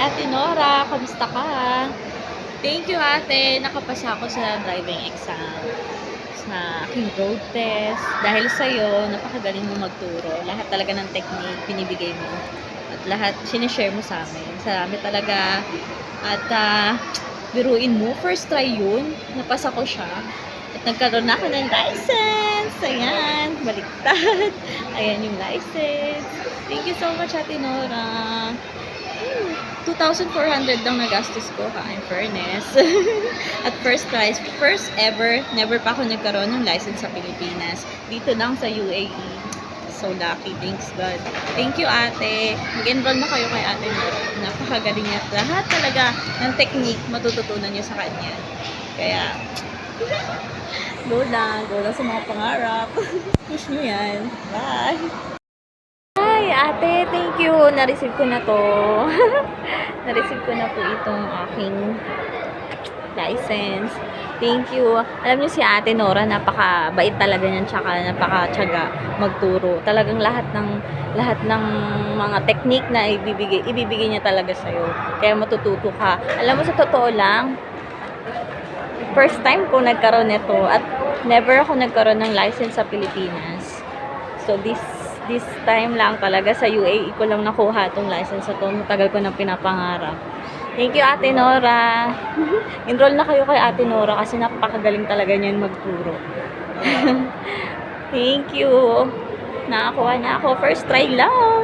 Ate Nora, kamusta ka? Thank you, ate. Nakapasa ako sa driving exam sa aking road test. Dahil sa'yo, napakagaling mo magturo. Lahat talaga ng technique, pinibigay mo. At lahat, sinishare mo sa amin. Salamat talaga. At biruin mo, first try yun. Napasa ko siya. At nagkaroon na ako ng license. Ayan, baliktad. Ayan yung license. Thank you so much, Ate Nora. 2,400 lang nagastos ko ha, in fairness. At first prize, first ever, never pa ako nagkaroon ng license sa Pilipinas. Dito lang sa UAE. So lucky, thanks God. Thank you, ate. Mag-enroll na kayo kay ate Nora. Napakagaling niya. Lahat talaga ng technique matututunan niyo sa kanya. Kaya, go lang sa mga pangarap. Push niyo yan. Bye! Hi, ate. Thank you. Na-receive ko na to. Na-receive ko na po itong aking license. Thank you. Alam niyo si Ate Nora, napakabait talaga niyan, tsaka napakatiyaga magturo. Talagang lahat ng mga technique na ibibigay niya talaga sa iyo. Kaya matututo ka. Alam mo, sa totoo lang, first time ko nagkaroon nito at never ako nagkaroon ng license sa Pilipinas. So this time lang talaga sa UAE ko lang nakuha itong license na ito. Matagal ko nang pinapangarap. Thank you, Ate Nora. Enroll na kayo kay Ate Nora kasi napakagaling talaga niyan magturo. Thank you. Nakakuha na ako. First try lang.